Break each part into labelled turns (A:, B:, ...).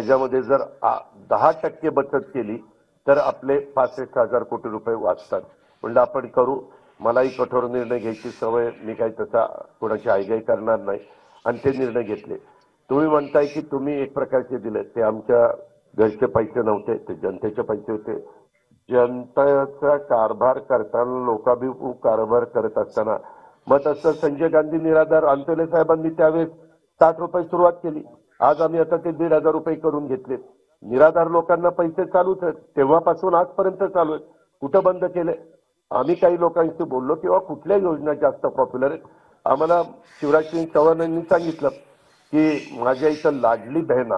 A: त्याच्यामध्ये जर 10% बचत केली तर आपले 65,000 कोटी रुपये वाचतात. म्हणजे आपण करू. मलाही कठोर निर्णय घ्यायची सवय, मी काही तसा कोणाची आयगाई करणार नाही आणि ते निर्णय घेतले. तुम्ही म्हणताय की तुम्ही एक प्रकारचे दिले, ते आमच्या घरचे पैसे नव्हते, ते जनतेचे पैसे होते. जनतेचा कारभार करताना, लोकाभिमुख कारभार करत असताना मग तसं संजय गांधी निराधार अंतोले साहेबांनी त्यावेळेस 60 रुपये सुरुवात केली. आज आम्ही आता ते 1,500 रुपये करून घेतले. निराधार लोकांना पैसे चालूच आहेत, तेव्हापासून आजपर्यंत चालू आहेत. कुठं बंद केले? आम्ही काही लोकांशी बोललो किंवा कुठल्या योजना जास्त पॉप्युलर आहेत. आम्हाला शिवराज सिंग चौहानांनी सांगितलं की माझ्या इथं लाडली बहिणा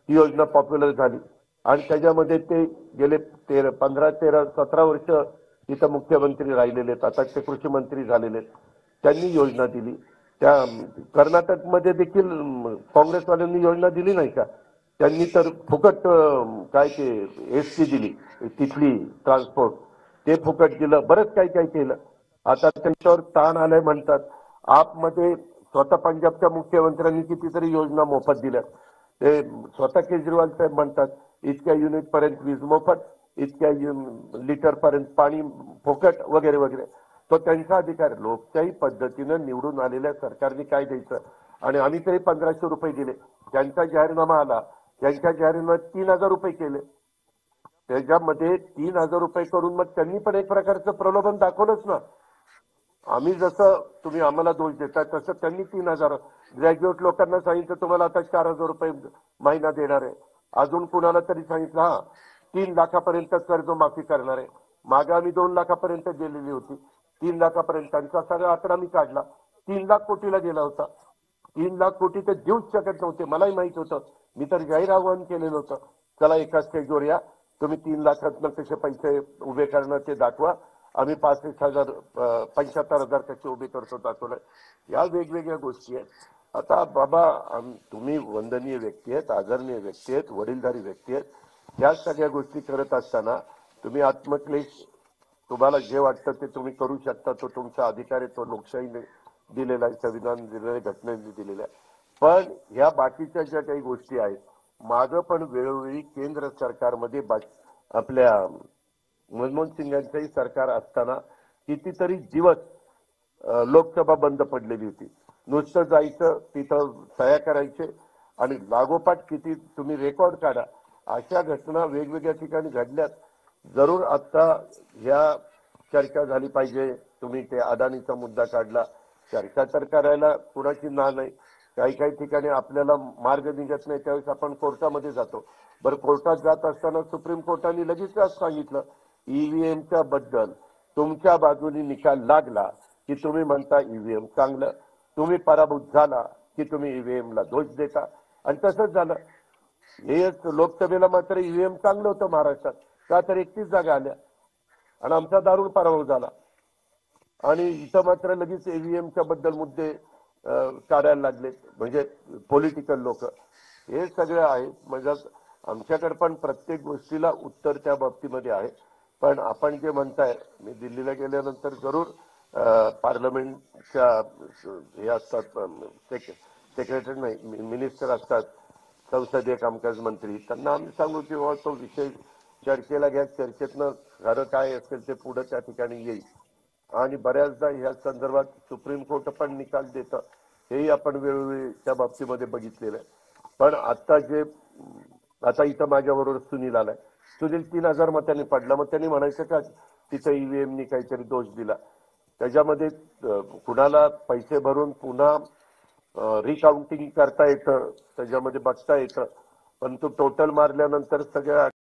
A: ही योजना पॉप्युलर झाली आणि त्याच्यामध्ये ते गेले 15, 13, 17 वर्ष इथं मुख्यमंत्री राहिलेले आहेत. आता ते कृषी मंत्री झालेले आहेत. त्यांनी योजना दिली. त्या कर्नाटकमध्ये देखील काँग्रेसवाल्यांनी योजना दिली नाही का? त्यांनी तर फुकट काय ते एसटी दिली, तिथली ट्रान्सपोर्ट ते फुकट दिलं. बरंच काही काही केलं. आता त्यांच्यावर ताण आलाय म्हणतात. आपमध्ये स्वतः पंजाबच्या मुख्यमंत्र्यांनी कितीतरी योजना मोफत दिल्या. ते स्वतः केजरीवाल साहेब म्हणतात इतक्या युनिट पर्यंत वीज मोफत, इतक्या लिटर पर्यंत पाणी फुकट वगैरे वगैरे. तो त्यांचा अधिकार. लोकशाही पद्धतीनं निवडून आलेल्या सरकारने काय द्यायचं आणि आम्ही तरी 1,500 रुपये दिले. त्यांचा जाहीरनामा आला, त्यांच्या जाहीरनाम्यात 3,000 रुपये केले. त्याच्यामध्ये 3,000 रुपये करून मग त्यांनी पण एक प्रकारचं प्रलोभन दाखवलंच ना. आम्ही जसं तुम्ही आम्हाला दोष देताय तसं त्यांनी 3,000 ग्रॅज्युएट लोकांना सांगितलं तुम्हाला आता 4,000 रुपये महिना देणार आहे. अजून कुणाला तरी सांगितलं 3 लाखापर्यंत कर्जमाफी करणार आहे. मागे आम्ही 2 लाखापर्यंत गेलेली होती. 3 लाखापर्यंत त्यांचा सगळा आकडा मी काढला. 3 लाख कोटीला गेला होता. 3 लाख कोटी तर देऊच शकत नव्हते. मलाही माहित होतं. मी तर जाहीर आवाहन केलेलं होतं, चला एका स्टेजवर या, तुम्ही 3 लाखातनं कसे पैसे उभे करणार ते दाखवा. आम्ही 65,000 75,000 कसे उभे करतो दाखवलं. या वेगवेगळ्या गोष्टी आहेत. आता बाबा तुम्ही वंदनीय व्यक्ती आहेत, आदरणीय व्यक्ती आहेत, वडीलधारी व्यक्ती आहेत. या सगळ्या गोष्टी करत असताना तुम्ही आत्मक्लेश, तुम्हाला जे वाटतं ते तुम्ही करू शकता. तो तुमचा अधिकार आहे. तो लोकशाहीने दिलेला आहे, संविधान दिलेलं आहे, घटनेने दिलेला आहे. पण ह्या बाकीच्या ज्या काही गोष्टी आहेत, मागं पण वेळोवेळी केंद्र सरकारमध्ये आपल्या मनमोहन सिंगांचंही सरकार असताना कितीतरी दिवस लोकसभा बंद पडलेली होती. नुसतं जायचं, तिथं सह्या करायचे आणि लागोपाठ किती तुम्ही रेकॉर्ड काढा. अशा घटना वेगवेगळ्या ठिकाणी घडल्यात. जरूर आता ह्या चर्चा झाली पाहिजे. तुम्ही ते अदानीचा मुद्दा काढला. चर्चा तर करायला कुणाची ना नाही. काही काही ठिकाणी आपल्याला मार्ग निघत नाही त्यावेळेस आपण कोर्टामध्ये जातो. बरं, कोर्टात जात असताना सुप्रीम कोर्टाने लगेच सांगितलं ईव्हीएमच्या बद्दल तुमच्या बाजूने निकाल लागला की तुम्ही म्हणता ईव्हीएम चांगलं, तुम्ही पराभूत झाला की तुम्ही ईव्हीएमला दोष देता. आणि तसंच झालं. हे लोकसभेला मात्र ईव्हीएम चांगलं होतं महाराष्ट्रात, का तर 31 जागा आल्या आणि आमचा दारुण पराभव झाला. आणि इथं मात्र लगेच ईव्हीएमच्या बद्दल मुद्दे काढायला लागले, म्हणजे पॉलिटिकल लोक. हे सगळं आहे. म्हणजे आमच्याकडे पण प्रत्येक गोष्टीला उत्तर त्या बाबतीमध्ये आहे. पण आपण जे म्हणताय, मी दिल्लीला गेल्यानंतर जरूर पार्लमेंटच्या हे असतात, सेक्रेटरी नाही, मिनिस्टर असतात, संसदीय कामकाज मंत्री, त्यांना आम्ही सांगू की बाबा तो विषय चर्चेला घ्या. चर्चेतनं खरं काय असेल ते पुढे त्या ठिकाणी येईल. आणि बऱ्याचदा या संदर्भात सुप्रीम कोर्ट पण निकाल देतं, हेही आपण वेळोवेळी त्या बाबतीमध्ये बघितलेलं आहे. पण आता इथं माझ्याबरोबर सुनील आलाय. सुनील 3,000 मतांनी पडला. मग त्यांनी म्हणायचं का तिथं ईव्हीएमनी काहीतरी दोष दिला? त्याच्यामध्ये कुणाला पैसे भरून पुन्हा रिकाउंटिंग करता येतं, त्याच्यामध्ये बघता येतं. पण तो टोटल मारल्यानंतर सगळ्या